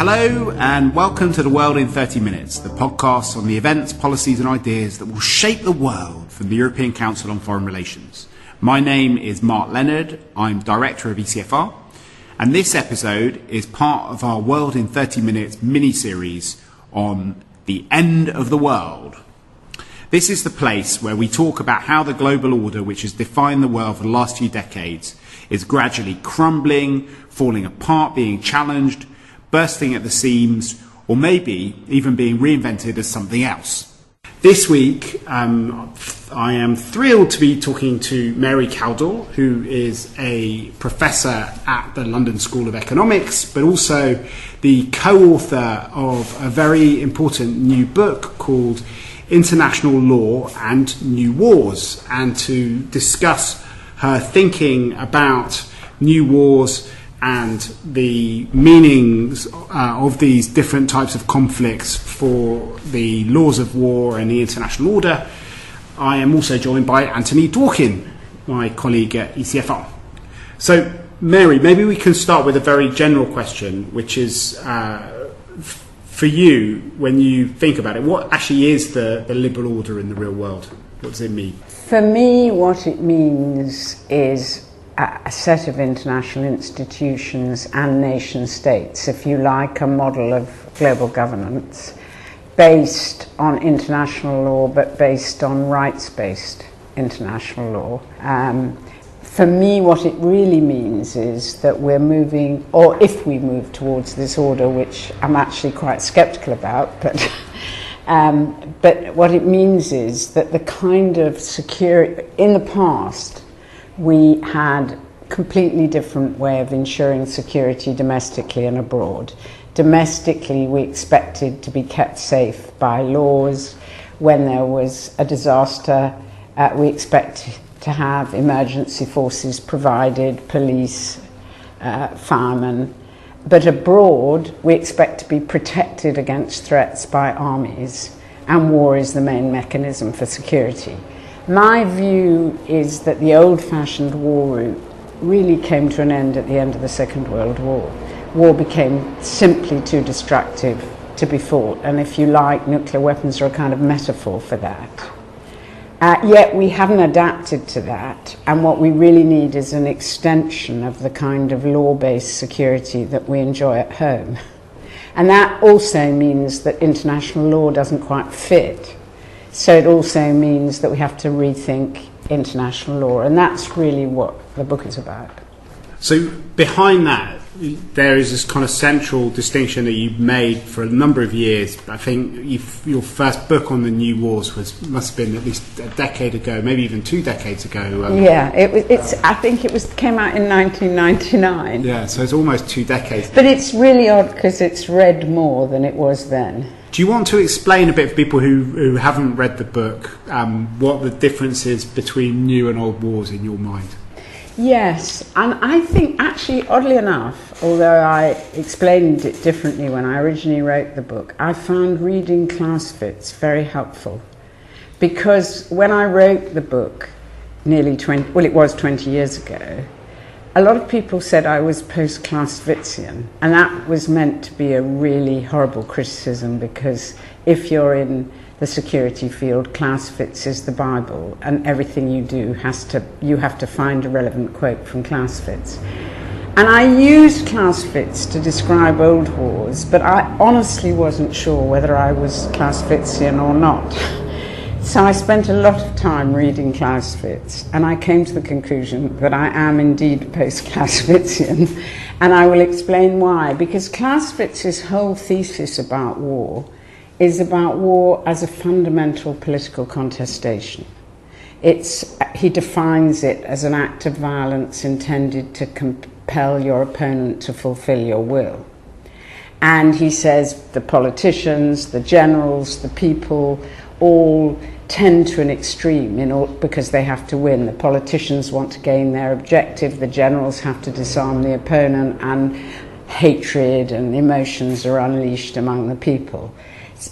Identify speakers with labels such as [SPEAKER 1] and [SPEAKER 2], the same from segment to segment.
[SPEAKER 1] Hello and welcome to The World in 30 Minutes, the podcast on the events, policies and ideas that will shape the world from the European Council on Foreign Relations. My name is Mark Leonard, I'm Director of ECFR, and this episode is part of our World in 30 Minutes mini-series on the end of the world. This is the place where we talk about how the global order, which has defined the world for the last few decades, is gradually crumbling, falling apart, being challenged, bursting at the seams, or maybe even being reinvented as something else. This week, I am thrilled to be talking to Mary Kaldor, who is a professor at the London School of Economics, but also the co-author of a very important new book called International Law and New Wars, and to discuss her thinking about new wars and the meanings of these different types of conflicts for the laws of war and the international order. I am also joined by Anthony Dworkin, my colleague at ECFR. So, Mary, maybe we can start with a very general question, which is, for you, when you think about it, what actually is the liberal order in the real world? What does it mean?
[SPEAKER 2] For me, what it means is a set of international institutions and nation states, if you like, a model of global governance based on international law, but based on rights-based international law. For me, what it really means is that we're moving, or if we move towards this order, which I'm actually quite sceptical about, but what it means is that the kind of security, in the past, we had a completely different way of ensuring security domestically and abroad. Domestically, we expected to be kept safe by laws. When there was a disaster, we expected to have emergency forces provided, police, firemen. But abroad, we expect to be protected against threats by armies, and war is the main mechanism for security. My view is that the old-fashioned war route really came to an end at the end of the Second World War. War became simply too destructive to be fought, and if you like, nuclear weapons are a kind of metaphor for that. Yet we haven't adapted to that, and what we really need is an extension of the kind of law-based security that we enjoy at home. And that also means that international law doesn't quite fit. So it also means that we have to rethink international law, and that's really what the book is about.
[SPEAKER 1] So behind that, there is this kind of central distinction that you've made for a number of years. I think your first book on the new wars must have been at least a decade ago, maybe even 2 decades ago.
[SPEAKER 2] I think it came out in 1999.
[SPEAKER 1] Yeah, so it's almost 2 decades.
[SPEAKER 2] But it's really odd because it's read more than it was then.
[SPEAKER 1] Do you want to explain a bit for people who haven't read the book what the difference is between new and old wars in your mind?
[SPEAKER 2] Yes, and I think actually, oddly enough, although I explained it differently when I originally wrote the book, I found reading Clausewitz very helpful. Because when I wrote the book it was 20 years ago, a lot of people said I was post-Clausewitzian, and that was meant to be a really horrible criticism, because if you're in the security field, Clausewitz is the Bible, and everything you do you have to find a relevant quote from Clausewitz. And I used Clausewitz to describe old wars, but I honestly wasn't sure whether I was Clausewitzian or not. So I spent a lot of time reading Clausewitz, and I came to the conclusion that I am indeed post-Clausewitzian, and I will explain why. Because Clausewitz's whole thesis about war is about war as a fundamental political contestation. He defines it as an act of violence intended to compel your opponent to fulfill your will. And he says the politicians, the generals, the people, all tend to an extreme because they have to win. The politicians want to gain their objective, the generals have to disarm the opponent, and hatred and emotions are unleashed among the people.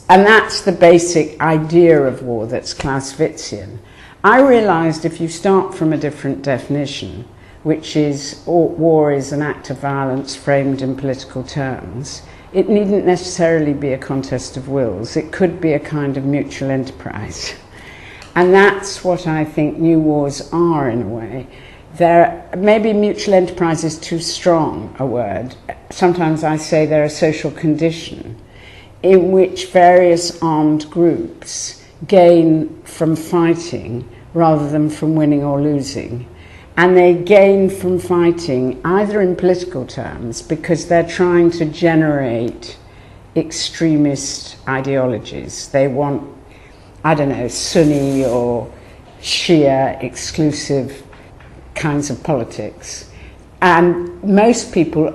[SPEAKER 2] And that's the basic idea of war that's Clausewitzian. I realized if you start from a different definition, which is war is an act of violence framed in political terms, it needn't necessarily be a contest of wills. It could be a kind of mutual enterprise. And that's what I think new wars are, in a way. Maybe mutual enterprise is too strong a word. Sometimes I say they're a social condition in which various armed groups gain from fighting rather than from winning or losing. And they gain from fighting either in political terms because they're trying to generate extremist ideologies. They want, I don't know, Sunni or Shia exclusive kinds of politics. And most people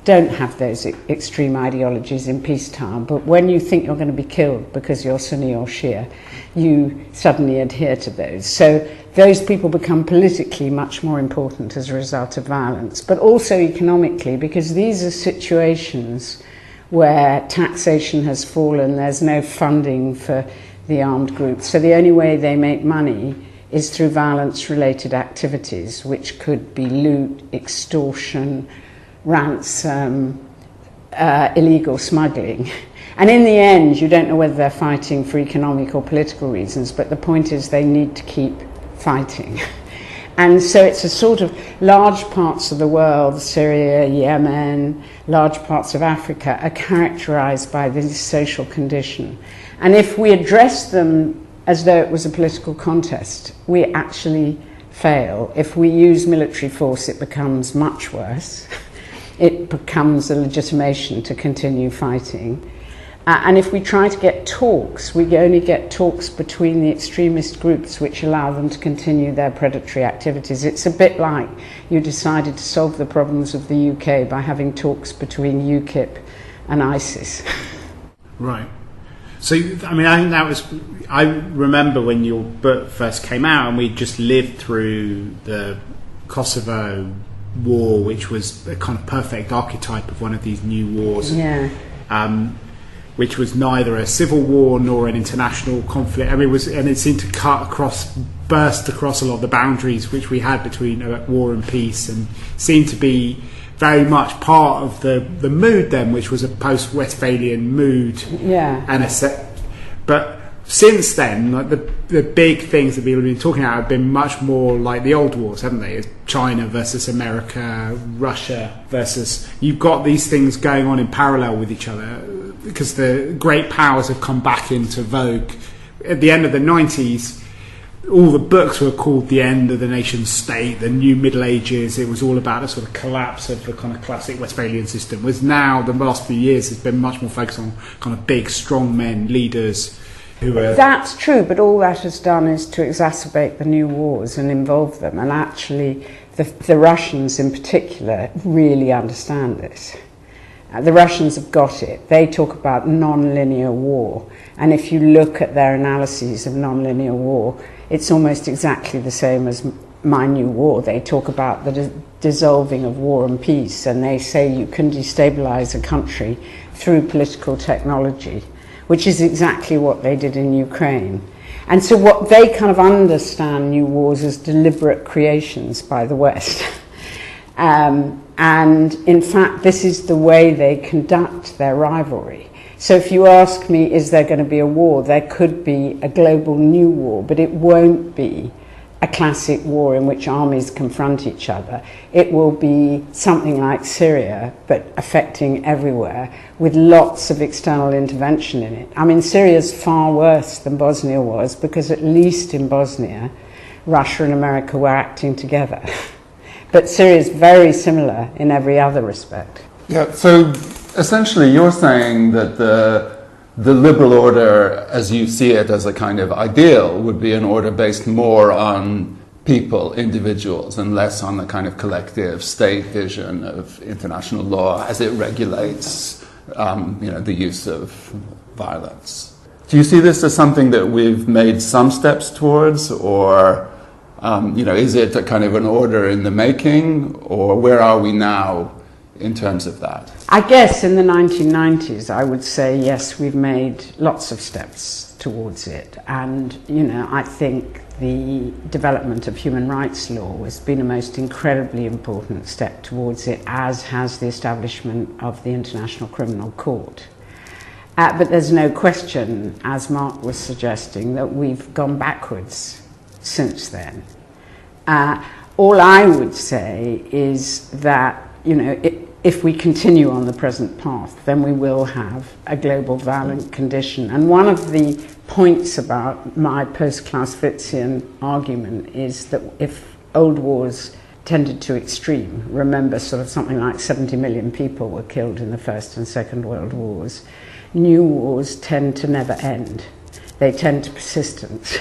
[SPEAKER 2] don't have those extreme ideologies in peacetime, but when you think you're going to be killed because you're Sunni or Shia, you suddenly adhere to those. So those people become politically much more important as a result of violence, but also economically, because these are situations where taxation has fallen, there's no funding for the armed groups. So the only way they make money is through violence-related activities, which could be loot, extortion, ransom, illegal smuggling. And in the end, you don't know whether they're fighting for economic or political reasons, but the point is they need to keep fighting. And so it's a sort of large parts of the world, Syria, Yemen, large parts of Africa, are characterized by this social condition. And if we address them as though it was a political contest, we actually fail. If we use military force, it becomes much worse. It becomes a legitimation to continue fighting. And if we try to get talks, we only get talks between the extremist groups which allow them to continue their predatory activities. It's a bit like you decided to solve the problems of the UK by having talks between UKIP and ISIS.
[SPEAKER 1] Right. So, I mean, I remember when your book first came out and we just lived through the Kosovo war, which was a kind of perfect archetype of one of these new wars.
[SPEAKER 2] Yeah.
[SPEAKER 1] Which was neither a civil war nor an international conflict. I mean, it seemed to burst across a lot of the boundaries which we had between war and peace, and seemed to be very much part of the mood then, which was a post-Westphalian mood.
[SPEAKER 2] Yeah.
[SPEAKER 1] But since then, like the big things that people have been talking about have been much more like the old wars, haven't they? China versus America, Russia versus... You've got these things going on in parallel with each other because the great powers have come back into vogue. At the end of the 90s, all the books were called The End of the Nation State, The New Middle Ages. It was all about a sort of collapse of the kind of classic Westphalian system. Whereas now, the last few years, has been much more focused on kind of big, strong men, leaders who are...
[SPEAKER 2] That's true, but all that has done is to exacerbate the new wars and involve them. And actually, the Russians in particular really understand this. The Russians have got it. They talk about non-linear war. And if you look at their analyses of non-linear war, it's almost exactly the same as My New War. They talk about the dissolving of war and peace, and they say you can destabilize a country through political technology, which is exactly what they did in Ukraine. And so what they kind of understand new wars as deliberate creations by the West. And in fact, this is the way they conduct their rivalry. So if you ask me, is there going to be a war? There could be a global new war, but it won't be a classic war in which armies confront each other. It will be something like Syria, but affecting everywhere, with lots of external intervention in it. I mean, Syria's far worse than Bosnia was, because at least in Bosnia, Russia and America were acting together. But Syria is very similar in every other respect.
[SPEAKER 3] Yeah, so essentially you're saying that the liberal order, as you see it as a kind of ideal, would be an order based more on people, individuals, and less on the kind of collective state vision of international law as it regulates the use of violence. Do you see this as something that we've made some steps towards, or is it a kind of an order in the making, or where are we now in terms of that?
[SPEAKER 2] I guess in the 1990s, I would say, yes, we've made lots of steps towards it. And, I think the development of human rights law has been a most incredibly important step towards it, as has the establishment of the International Criminal Court. But there's no question, as Mark was suggesting, that we've gone backwards since then. All I would say is that, if we continue on the present path, then we will have a global violent condition. And one of the points about my post-Clausewitzian argument is that if old wars tended to extreme, remember sort of something like 70 million people were killed in the First and Second World Wars, new wars tend to never end. They tend to persistence.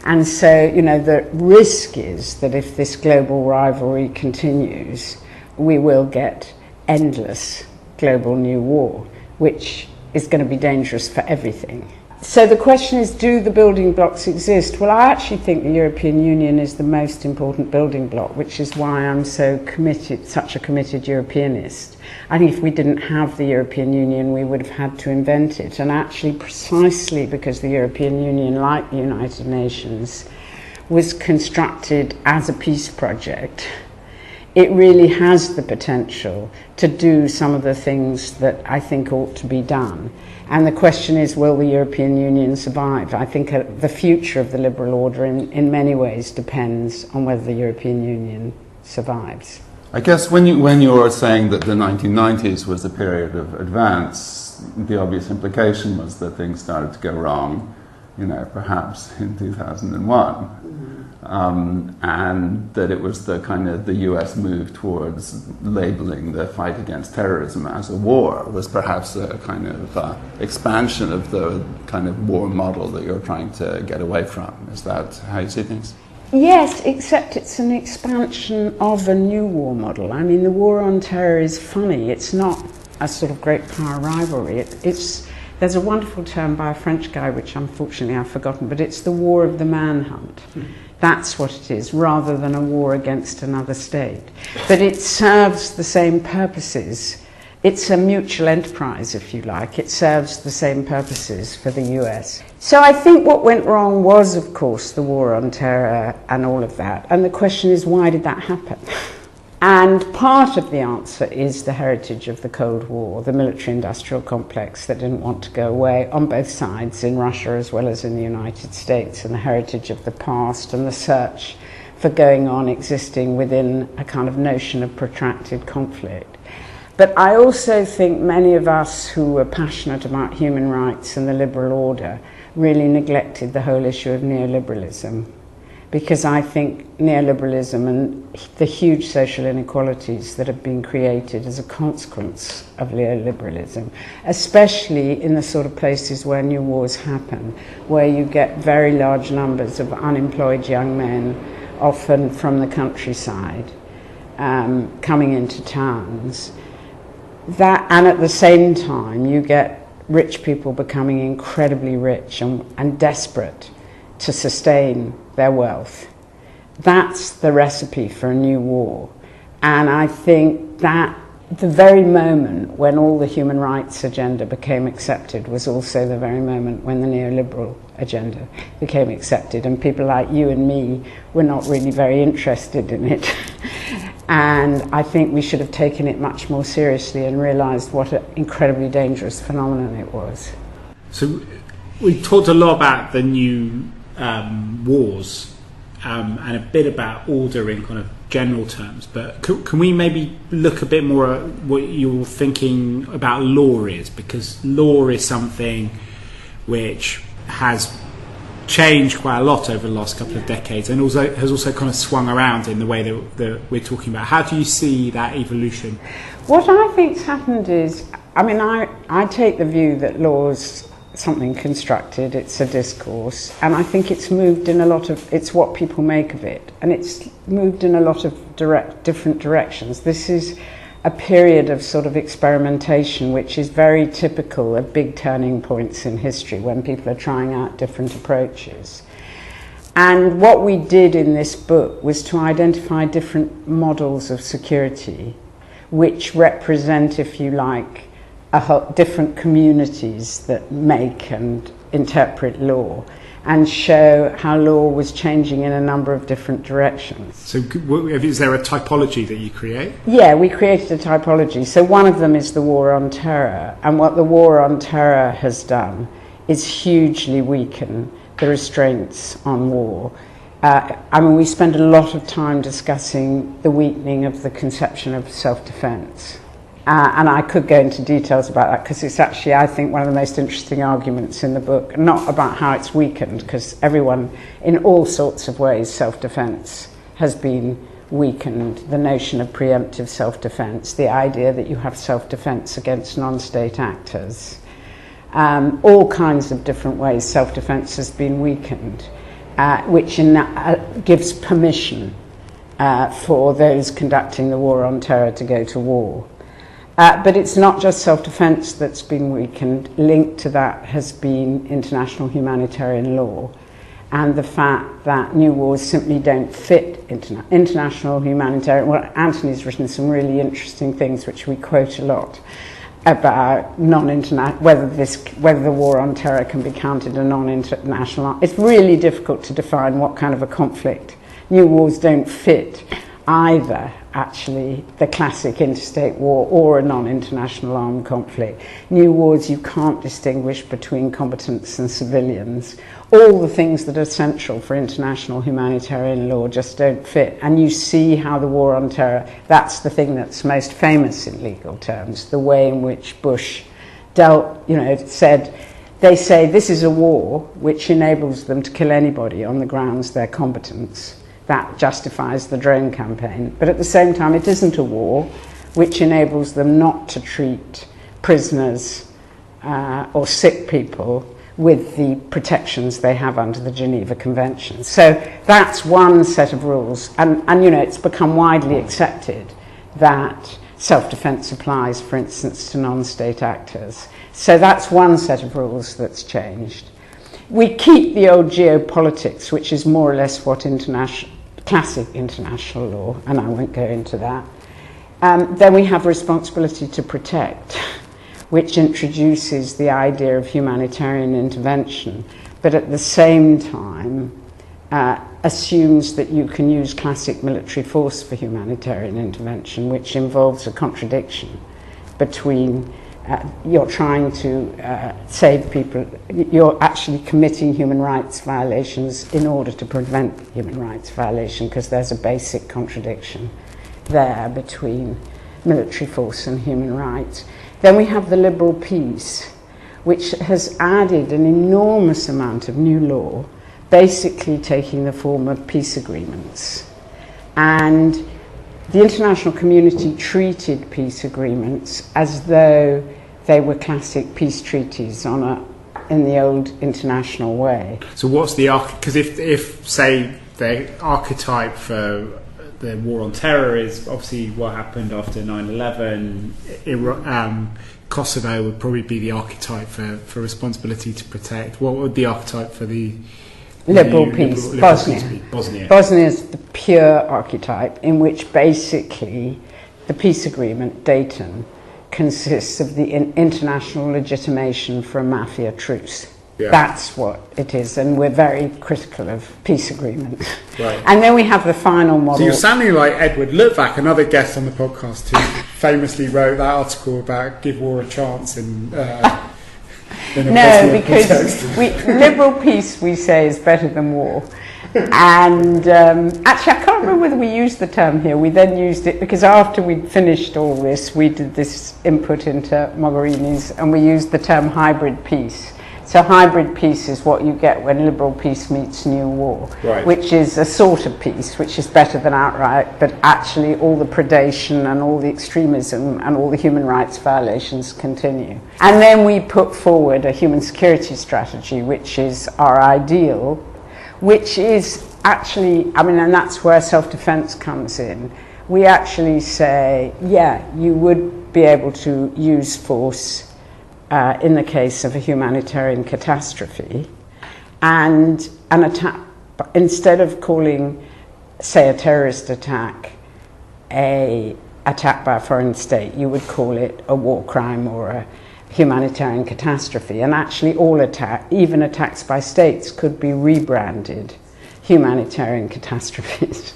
[SPEAKER 2] And so, the risk is that if this global rivalry continues, we will get endless global new war, which is going to be dangerous for everything. So the question is, do the building blocks exist? Well, I actually think the European Union is the most important building block, which is why I'm so committed, such a committed Europeanist. I think if we didn't have the European Union, we would have had to invent it. And actually, precisely because the European Union, like the United Nations, was constructed as a peace project, it really has the potential to do some of the things that I think ought to be done. And the question is, will the European Union survive? I think the future of the liberal order in many ways depends on whether the European Union survives.
[SPEAKER 3] I guess when you were saying that the 1990s was a period of advance, the obvious implication was that things started to go wrong, perhaps in 2001. And that it was the US move towards labeling the fight against terrorism as a war was perhaps a kind of expansion of the kind of war model that you're trying to get away from. Is that how you see things?
[SPEAKER 2] Yes, except it's an expansion of a new war model. I mean, the war on terror is funny. It's not a sort of great power rivalry. There's a wonderful term by a French guy, which unfortunately I've forgotten, but it's the war of the manhunt. That's what it is, rather than a war against another state. But it serves the same purposes. It's a mutual enterprise, if you like. It serves the same purposes for the US. So I think what went wrong was, of course, the war on terror and all of that. And the question is, why did that happen? And part of the answer is the heritage of the Cold War, the military-industrial complex that didn't want to go away on both sides, in Russia as well as in the United States, and the heritage of the past and the search for going on existing within a kind of notion of protracted conflict. But I also think many of us who were passionate about human rights and the liberal order really neglected the whole issue of neoliberalism. Because I think neoliberalism and the huge social inequalities that have been created as a consequence of neoliberalism, especially in the sort of places where new wars happen, where you get very large numbers of unemployed young men, often from the countryside, coming into towns, and at the same time you get rich people becoming incredibly rich and desperate to sustain their wealth. That's the recipe for a new war. And I think that the very moment when all the human rights agenda became accepted was also the very moment when the neoliberal agenda became accepted, and people like you and me were not really very interested in it. And I think we should have taken it much more seriously and realized what an incredibly dangerous phenomenon it was.
[SPEAKER 1] So we talked a lot about the new wars and a bit about order in kind of general terms, but can we maybe look a bit more at what you're thinking about law is? Because law is something which has changed quite a lot over the last couple of decades, and also has also kind of swung around in the way that we're talking about. How do you see that evolution?
[SPEAKER 2] What I think's happened is, I take the view that law's something constructed, it's a discourse, and I think it's moved in it's what people make of it, and it's moved in a lot of different directions. This is a period of sort of experimentation which is very typical of big turning points in history when people are trying out different approaches. And what we did in this book was to identify different models of security which represent, if you like, different communities that make and interpret law. and show how law was changing in a number of different directions.
[SPEAKER 1] So is there a typology that you create?
[SPEAKER 2] Yeah, we created a typology. So one of them is the war on terror, and what the war on terror has done is hugely weaken the restraints on war. We spend a lot of time discussing the weakening of the conception of self-defense. And I could go into details about that because it's actually, I think, one of the most interesting arguments in the book, not about how it's weakened, because everyone, in all sorts of ways, self-defense has been weakened. The notion of preemptive self-defense, the idea that you have self-defense against non-state actors, all kinds of different ways self-defense has been weakened, which gives permission for those conducting the war on terror to go to war. But it's not just self-defense that's been weakened. Linked to that has been international humanitarian law and the fact that new wars simply don't fit international humanitarian. Well, Anthony's written some really interesting things which we quote a lot about whether the war on terror can be counted a non-international. It's really difficult to define what kind of a conflict. New wars don't fit either, actually, the classic interstate war or a non-international armed conflict. New wars, you can't distinguish between combatants and civilians. All the things that are essential for international humanitarian law just don't fit. And you see how the war on terror, that's the thing that's most famous in legal terms, the way in which Bush said, they say this is a war which enables them to kill anybody on the grounds they're combatants. That justifies the drone campaign. But at the same time, it isn't a war which enables them not to treat prisoners or sick people with the protections they have under the Geneva Convention. So that's one set of rules. And it's become widely accepted that self-defense applies, for instance, to non-state actors. So that's one set of rules that's changed. We keep the old geopolitics, which is more or less what classic international law, and I won't go into that. Then we have responsibility to protect, which introduces the idea of humanitarian intervention, but at the same time assumes that you can use classic military force for humanitarian intervention, which involves a contradiction between you're trying to save people, you're actually committing human rights violations in order to prevent human rights violation, because there's a basic contradiction there between military force and human rights. Then we have the liberal peace, which has added an enormous amount of new law, basically taking the form of peace agreements. And the international community treated peace agreements as though they were classic peace treaties in the old international way.
[SPEAKER 1] So what's the because if say the archetype for the war on terror is obviously what happened after 9/11, Kosovo would probably be the archetype for responsibility to protect. What would the archetype for the
[SPEAKER 2] liberal peace? Bosnia. Bosnia is the pure archetype in which basically the peace agreement, Dayton, consists of the international legitimation for a mafia truce. Yeah. That's what it is, and we're very critical of peace agreements. Right. And then we have the final model.
[SPEAKER 1] So you're sounding like Edward Luttwak, another guest on the podcast, who famously wrote that article about give war a chance in a
[SPEAKER 2] no, because liberal peace, we say, is better than war. And actually, I can't remember whether we used the term here. We then used it because after we'd finished all this, we did this input into Mogherini's, and we used the term hybrid peace. So hybrid peace is what you get when liberal peace meets new war, right, which is a sort of peace, which is better than outright, but actually all the predation and all the extremism and all the human rights violations continue. And then we put forward a human security strategy, which is our ideal, which is actually, and that's where self-defense comes in. We actually say, yeah, you would be able to use force in the case of a humanitarian catastrophe, and an attack, instead of calling, say, a terrorist attack a attack by a foreign state, you would call it a war crime or humanitarian catastrophe, and actually all even attacks by states could be rebranded humanitarian catastrophes.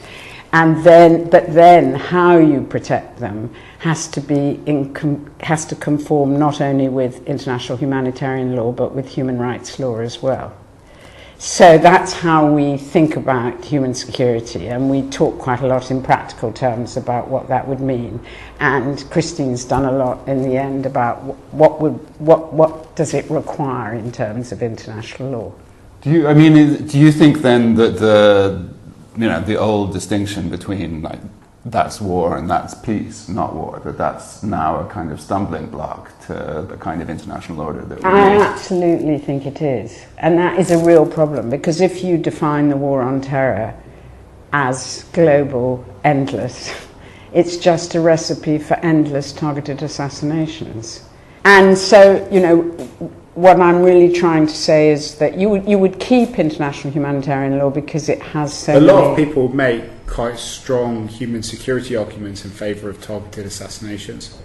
[SPEAKER 2] And then how you protect them has to conform not only with international humanitarian law but with human rights law as well. So that's how we think about human security, and we talk quite a lot in practical terms about what that would mean. And Christine's done a lot in the end about what does it require in terms of international law.
[SPEAKER 3] Do you think then that the old distinction between like that's war and that's peace, not war, that's now a kind of stumbling block to the kind of international order that we
[SPEAKER 2] I
[SPEAKER 3] need?
[SPEAKER 2] absolutely think it is. And that is a real problem, because if you define the war on terror as global, endless, it's just a recipe for endless targeted assassinations. And so, what I'm really trying to say is that you would keep international humanitarian law because it has so many...
[SPEAKER 1] A lot of people make quite strong human security arguments in favour of targeted assassinations.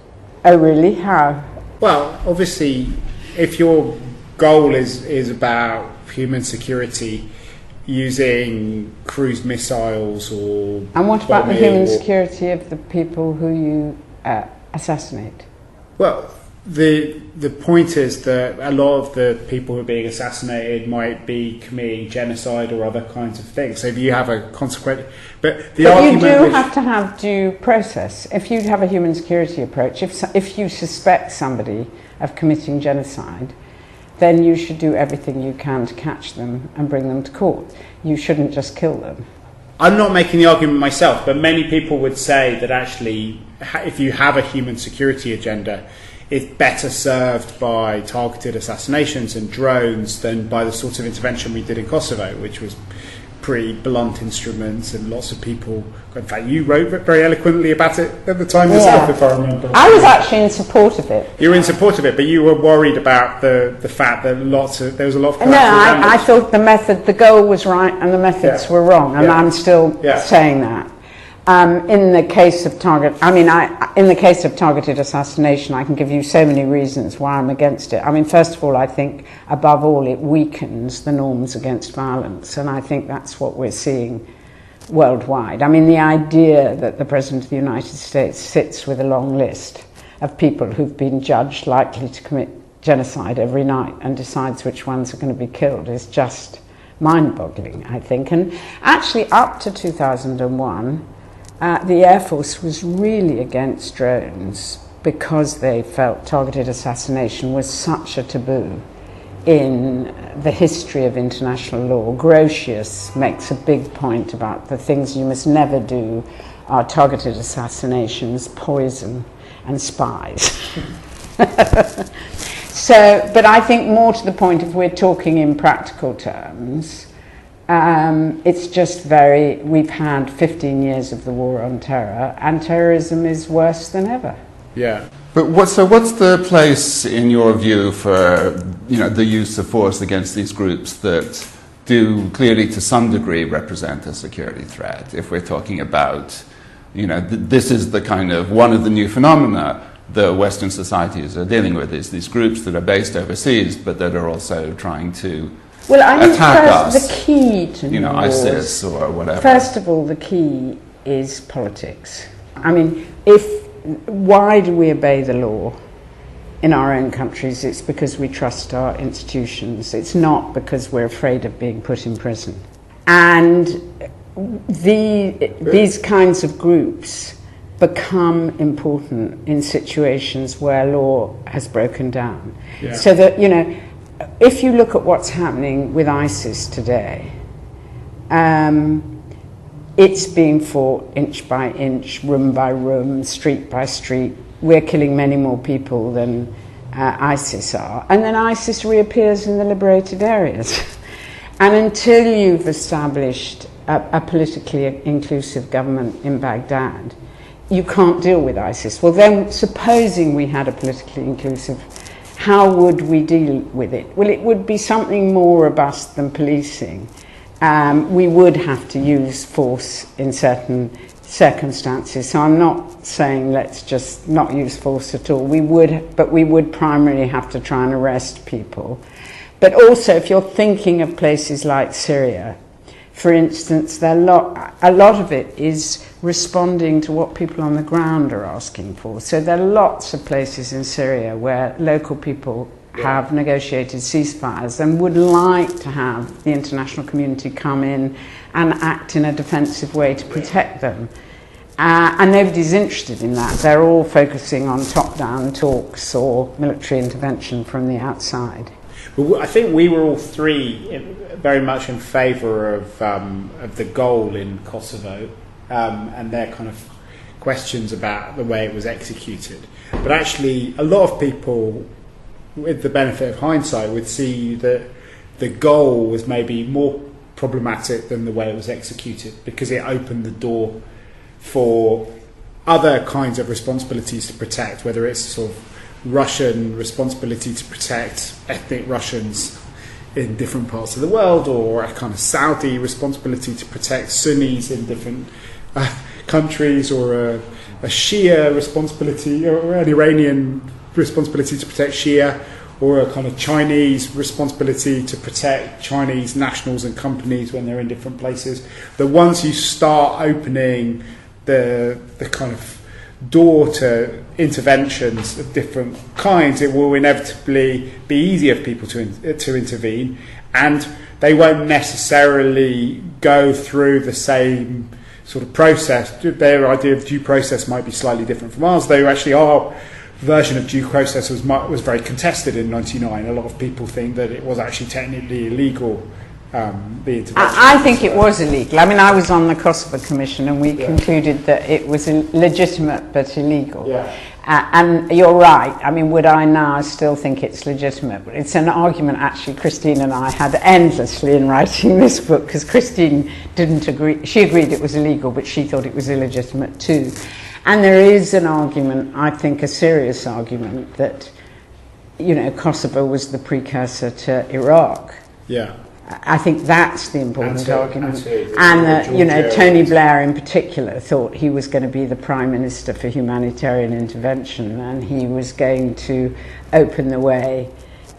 [SPEAKER 2] Oh, really? How?
[SPEAKER 1] Well, obviously, if your goal is about human security using cruise missiles or...
[SPEAKER 2] And what about the
[SPEAKER 1] bombing
[SPEAKER 2] human
[SPEAKER 1] or-
[SPEAKER 2] security of the people who you assassinate?
[SPEAKER 1] Well, the point is that a lot of the people who are being assassinated might be committing genocide or other kinds of things. So if you have a consequent... But
[SPEAKER 2] you do have to have due process. If you have a human security approach, if you suspect somebody of committing genocide, then you should do everything you can to catch them and bring them to court. You shouldn't just kill them.
[SPEAKER 1] I'm not making the argument myself, but many people would say that actually, if you have a human security agenda, it's better served by targeted assassinations and drones than by the sort of intervention we did in Kosovo, which was pretty blunt instruments, and lots of people... In fact, you wrote very eloquently about it at the time yourself, if I remember.
[SPEAKER 2] I was actually in support of it.
[SPEAKER 1] You were in support of it, but you were worried about the fact that there was a lot of...
[SPEAKER 2] No, I thought the goal was right and the methods were wrong, and I'm still saying that. In the case of targeted assassination, I can give you so many reasons why I'm against it. I mean, first of all, I think above all it weakens the norms against violence, and I think that's what we're seeing worldwide. I mean, the idea that the President of the United States sits with a long list of people who've been judged likely to commit genocide every night and decides which ones are going to be killed is just mind-boggling, I think. And actually, up to 2001, the Air Force was really against drones because they felt targeted assassination was such a taboo in the history of international law. Grotius makes a big point about the things you must never do are targeted assassinations, poison, and spies. But I think more to the point, if we're talking in practical terms, it's just we've had 15 years of the war on terror, and terrorism is worse than ever.
[SPEAKER 1] Yeah.
[SPEAKER 3] But what's the place, in your view, for the use of force against these groups that do clearly, to some degree, represent a security threat? If we're talking about, this is the kind of one of the new phenomena that Western societies are dealing with, is these groups that are based overseas, but that are also trying to attack us.
[SPEAKER 2] The key to
[SPEAKER 3] ISIS or whatever.
[SPEAKER 2] First of all, the key is politics. I mean, why do we obey the law in our own countries? It's because we trust our institutions. It's not because we're afraid of being put in prison. And these kinds of groups become important in situations where law has broken down. Yeah. So that, if you look at what's happening with ISIS today, it's being fought inch by inch, room by room, street by street. We're killing many more people than ISIS are. And then ISIS reappears in the liberated areas. And until you've established a politically inclusive government in Baghdad, you can't deal with ISIS. Well, then, supposing we had a politically inclusive, how would we deal with it? Well, it would be something more robust than policing. We would have to use force in certain circumstances. So I'm not saying let's just not use force at all. We would primarily have to try and arrest people. But also, if you're thinking of places like Syria, for instance, a lot of it is responding to what people on the ground are asking for. So there are lots of places in Syria where local people have negotiated ceasefires and would like to have the international community come in and act in a defensive way to protect them. And nobody's interested in that. They're all focusing on top-down talks or military intervention from the outside.
[SPEAKER 1] But I think we were all three very much in favour of the goal in Kosovo and their kind of questions about the way it was executed. But actually, a lot of people, with the benefit of hindsight, would see that the goal was maybe more problematic than the way it was executed, because it opened the door for other kinds of responsibilities to protect, whether it's sort of Russian responsibility to protect ethnic Russians in different parts of the world, or a kind of Saudi responsibility to protect Sunnis in different countries, or a Shia responsibility, or an Iranian responsibility to protect Shia, or a kind of Chinese responsibility to protect Chinese nationals and companies when they're in different places. That once you start opening the kind of door to interventions of different kinds, it will inevitably be easier for people to intervene, and they won't necessarily go through the same sort of process. Their idea of due process might be slightly different from ours, though actually our version of due process was very contested in 1999. A lot of people think that it was actually technically illegal. The intervention.
[SPEAKER 2] I think it was illegal. I mean, I was on the Kosovo Commission, and we concluded that it was legitimate but illegal.
[SPEAKER 1] Yeah.
[SPEAKER 2] And you're right. I mean, would I now still think it's legitimate? It's an argument, actually, Christine and I had endlessly in writing this book, because Christine didn't agree. She agreed it was illegal, but she thought it was illegitimate too. And there is an argument, I think a serious argument, that, you know, Kosovo was the precursor to Iraq.
[SPEAKER 1] Yeah.
[SPEAKER 2] I think that's the important argument. And that, you know, Tony Blair in particular thought he was going to be the Prime Minister for humanitarian intervention, and he was going to open the way,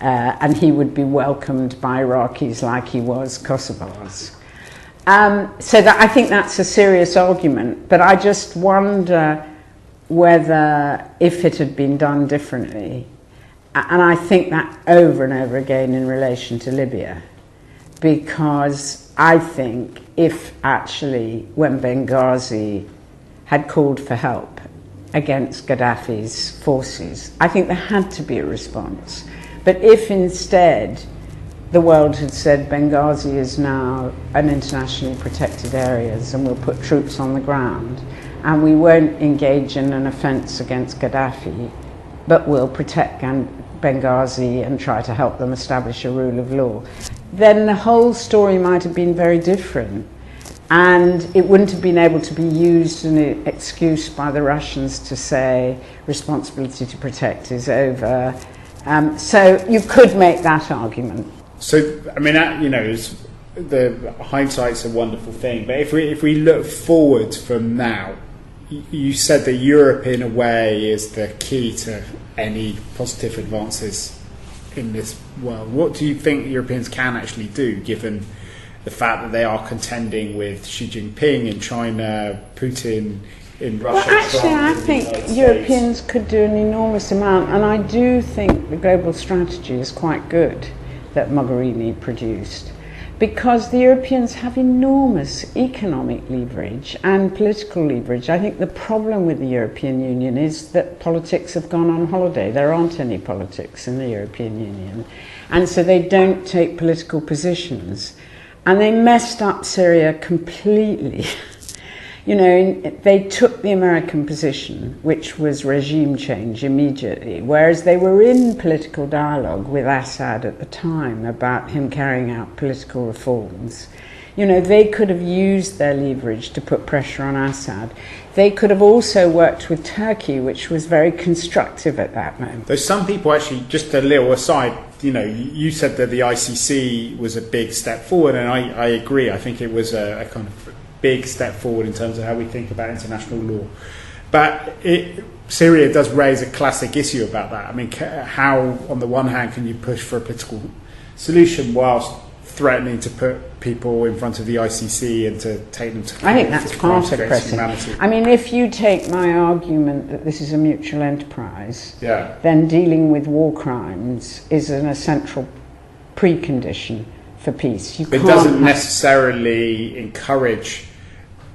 [SPEAKER 2] and he would be welcomed by Iraqis like he was Kosovars. So that, I think that's a serious argument, but I just wonder whether, if it had been done differently, and I think that over and over again in relation to Libya, because I think if actually when Benghazi had called for help against Gaddafi's forces, I think there had to be a response. But if instead the world had said Benghazi is now an internationally protected area and we'll put troops on the ground and we won't engage in an offence against Gaddafi, but we'll protect Benghazi and try to help them establish a rule of law, then the whole story might have been very different, and it wouldn't have been able to be used as an excuse by the Russians to say responsibility to protect is over. So you could make that argument.
[SPEAKER 1] So, I mean, you know, the hindsight's a wonderful thing, but if we look forward from now, you said that Europe, in a way, is the key to any positive advances in this world. What do you think Europeans can actually do, given the fact that they are contending with Xi Jinping in China, Putin in Russia?
[SPEAKER 2] Well, actually, I think Europeans could do an enormous amount, and I do think the global strategy is quite good that Mogherini produced, because the Europeans have enormous economic leverage and political leverage. I think the problem with the European Union is that politics have gone on holiday. There aren't any politics in the European Union, and so they don't take political positions. And they messed up Syria completely. You know, they took the American position, which was regime change immediately, whereas they were in political dialogue with Assad at the time about him carrying out political reforms. You know, they could have used their leverage to put pressure on Assad. They could have also worked with Turkey, which was very constructive at that moment.
[SPEAKER 1] There's some people actually, just a little aside, you know, you said that the ICC was a big step forward, and I agree. I think it was a kind of big step forward in terms of how we think about international law. But Syria does raise a classic issue about that. I mean, how, on the one hand, can you push for a political solution whilst threatening to put people in front of the ICC and to take them to court?
[SPEAKER 2] I think that's part of pressing. I mean, if you take my argument that this is a mutual enterprise, then dealing with war crimes is an essential precondition for peace.
[SPEAKER 1] It doesn't necessarily encourage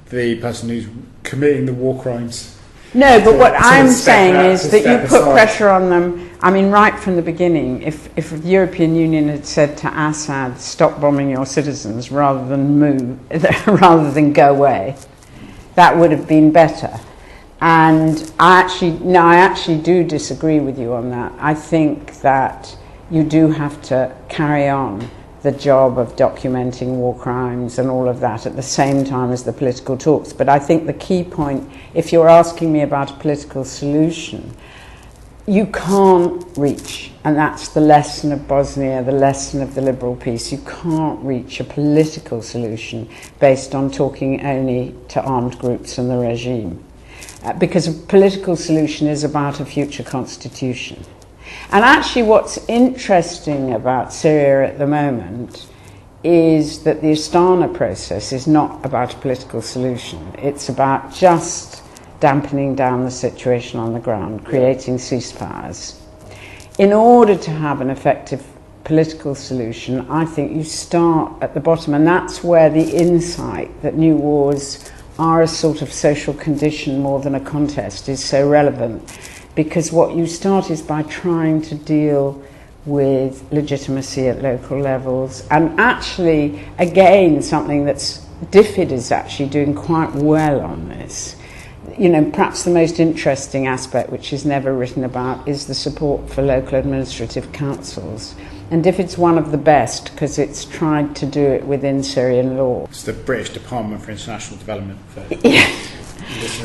[SPEAKER 1] the person who's committing the war crimes.
[SPEAKER 2] No, but what I'm saying is that you put pressure on them. I mean, right from the beginning, if the European Union had said to Assad, stop bombing your citizens rather than go away, that would have been better. And I actually do disagree with you on that. I think that you do have to carry on the job of documenting war crimes and all of that at the same time as the political talks. But I think the key point, if you're asking me about a political solution, you can't reach, and that's the lesson of Bosnia, the lesson of the liberal peace, you can't reach a political solution based on talking only to armed groups and the regime. Because a political solution is about a future constitution. And actually what's interesting about Syria at the moment is that the Astana process is not about a political solution. It's about just dampening down the situation on the ground, creating ceasefires. In order to have an effective political solution, I think you start at the bottom, and that's where the insight that new wars are a sort of social condition more than a contest is so relevant. Because what you start is by trying to deal with legitimacy at local levels. And actually, again, something that's DFID is actually doing quite well on this. You know, perhaps the most interesting aspect, which is never written about, is the support for local administrative councils. And DFID's one of the best because it's tried to do it within Syrian law.
[SPEAKER 1] It's the British Department for International Development.
[SPEAKER 2] Yeah.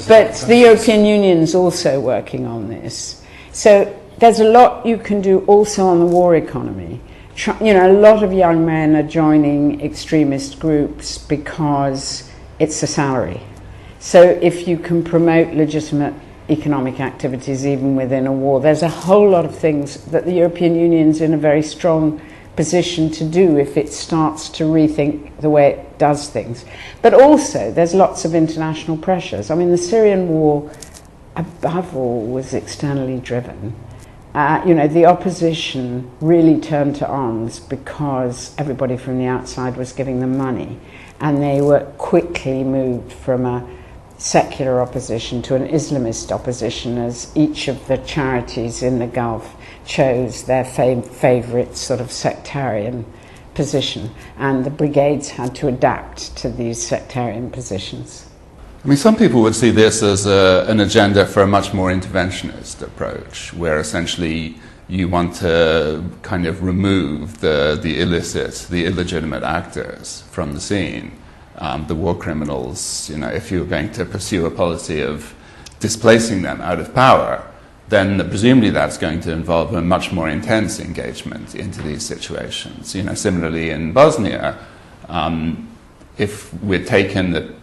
[SPEAKER 2] But the European Union's also working on this. So there's a lot you can do also on the war economy. You know, a lot of young men are joining extremist groups because it's a salary. So if you can promote legitimate economic activities even within a war, there's a whole lot of things that the European Union's in a very strong position to do if it starts to rethink the way it does things. But also, there's lots of international pressures. I mean, the Syrian war, above all, was externally driven. You know, the opposition really turned to arms because everybody from the outside was giving them money, and they were quickly moved from a secular opposition to an Islamist opposition as each of the charities in the Gulf chose their favourite sort of sectarian position, and the brigades had to adapt to these sectarian positions.
[SPEAKER 3] I mean, some people would see this as an agenda for a much more interventionist approach, where essentially you want to kind of remove the illicit, the illegitimate actors from the scene. The war criminals, you know, if you're going to pursue a policy of displacing them out of power, then presumably that's going to involve a much more intense engagement into these situations. You know, similarly in Bosnia, if we'd taken the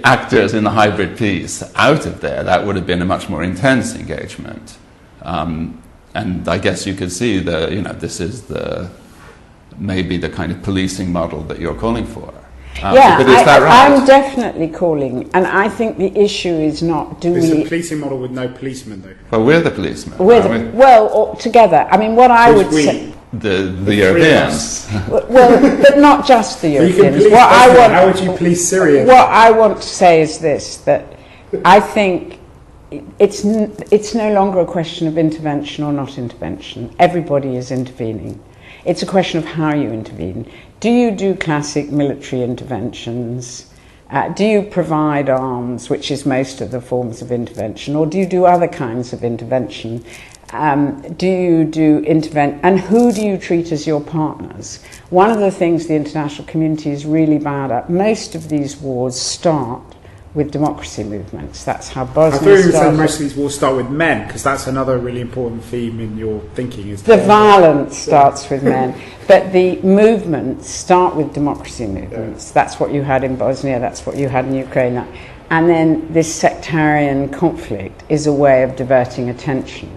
[SPEAKER 3] actors in the hybrid peace out of there, that would have been a much more intense engagement. And I guess you could see this is maybe the kind of policing model that you're calling for.
[SPEAKER 2] Yeah,
[SPEAKER 3] is that right?
[SPEAKER 2] I'm definitely calling, and I think the issue is not
[SPEAKER 1] It's a policing model with no policemen, though.
[SPEAKER 3] Well, we're the policemen.
[SPEAKER 2] Well, together. I mean, what I would say...
[SPEAKER 3] The Europeans.
[SPEAKER 2] Well, but not just the Europeans.
[SPEAKER 1] How would you police Syria?
[SPEAKER 2] What I want to say is this, that I think it's no longer a question of intervention or not intervention. Everybody is intervening. It's a question of how you intervene. Do you do classic military interventions? Do you provide arms, which is most of the forms of intervention, or do you do other kinds of intervention? Do you do and who do you treat as your partners? One of the things the international community is really bad at, most of these wars start with democracy movements. That's how
[SPEAKER 1] I thought
[SPEAKER 2] Bosnia
[SPEAKER 1] you were saying
[SPEAKER 2] started.
[SPEAKER 1] most of these wars start with men, because that's another really important theme in your thinking. Is
[SPEAKER 2] The violence starts with men, but the movements start with democracy movements. That's what you had in Bosnia, that's what you had in Ukraine. And then this sectarian conflict is a way of diverting attention.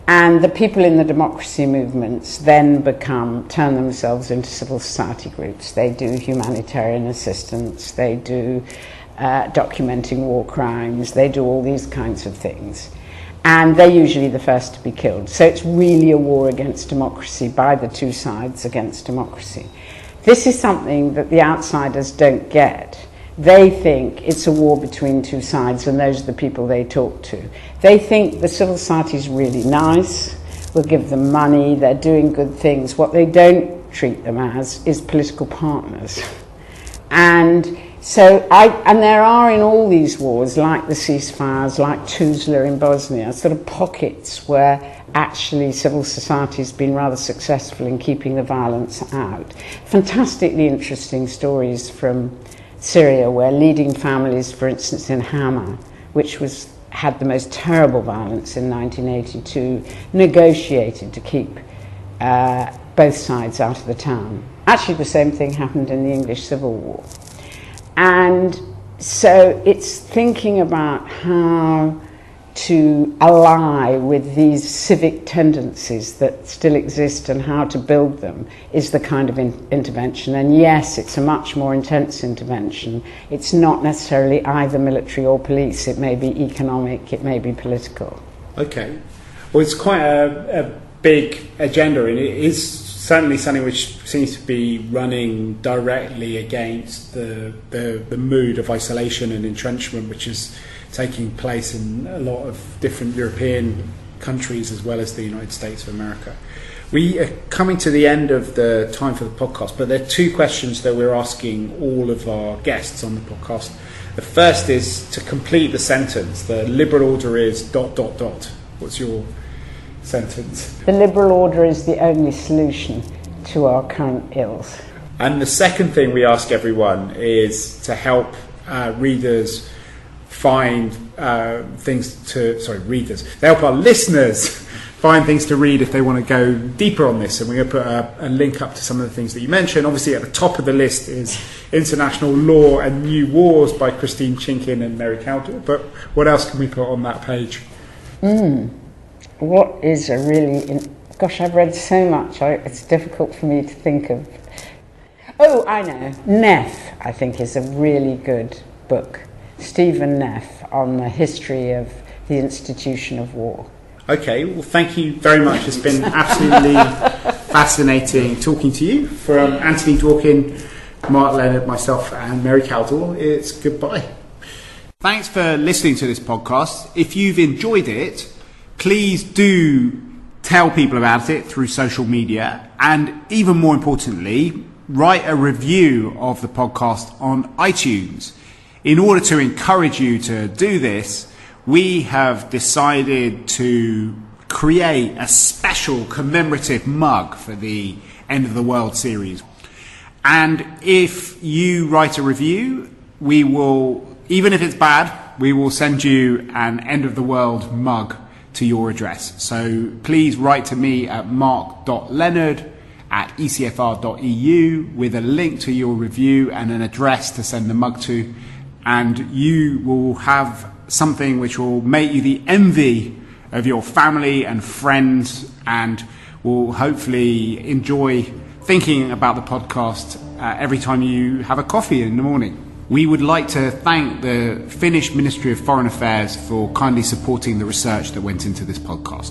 [SPEAKER 2] And the people in the democracy movements then turn themselves into civil society groups. They do humanitarian assistance, they do documenting war crimes, they do all these kinds of things. And they're usually the first to be killed. So it's really a war against democracy by the two sides against democracy. This is something that the outsiders don't get. They think it's a war between two sides, and those are the people they talk to. They think the civil society is really nice, we'll give them money, they're doing good things. What they don't treat them as is political partners. And there are in all these wars, like the ceasefires, like Tuzla in Bosnia, sort of pockets where actually civil society has been rather successful in keeping the violence out. Fantastically interesting stories from Syria, where leading families, for instance in Hama, which had the most terrible violence in 1982, negotiated to keep both sides out of the town. Actually, the same thing happened in the English Civil War. And so it's thinking about how to ally with these civic tendencies that still exist and how to build them is the kind of intervention. And yes, it's a much more intense intervention. It's not necessarily either military or police. It may be economic, it may be political.
[SPEAKER 1] Okay. Well, it's quite a big agenda, and it is certainly something which seems to be running directly against the mood of isolation and entrenchment which is taking place in a lot of different European countries as well as the United States of America. We are coming to the end of the time for the podcast, but there are two questions that we're asking all of our guests on the podcast. The first is to complete the sentence. The liberal order is ... What's your sentence?
[SPEAKER 2] The liberal order is the only solution to our current ills.
[SPEAKER 1] And the second thing we ask everyone is to help readers find help our listeners find things to read if they want to go deeper on this. And we're going to put a link up to some of the things that you mentioned. Obviously, at the top of the list is International Law and New Wars by Christine Chinkin and Mary Kaldor. But what else can we put on that page?
[SPEAKER 2] What is a really... Gosh, I've read so much, it's difficult for me to think of... Oh, I know. Neff, I think, is a really good book. Stephen Neff, on the history of the institution of war.
[SPEAKER 1] Okay, well, thank you very much. It's been absolutely fascinating talking to you. From Anthony Dworkin, Mark Leonard, myself, and Mary Kaldor, it's goodbye. Thanks for listening to this podcast. If you've enjoyed it, please do tell people about it through social media, and even more importantly, write a review of the podcast on iTunes. In order to encourage you to do this, we have decided to create a special commemorative mug for the End of the World series. And if you write a review, we will, even if it's bad, we will send you an End of the World mug to your address. So please write to me at mark.leonard@ecfr.eu with a link to your review and an address to send the mug to, and you will have something which will make you the envy of your family and friends, and will hopefully enjoy thinking about the podcast every time you have a coffee in the morning. We would like to thank the Finnish Ministry of Foreign Affairs for kindly supporting the research that went into this podcast.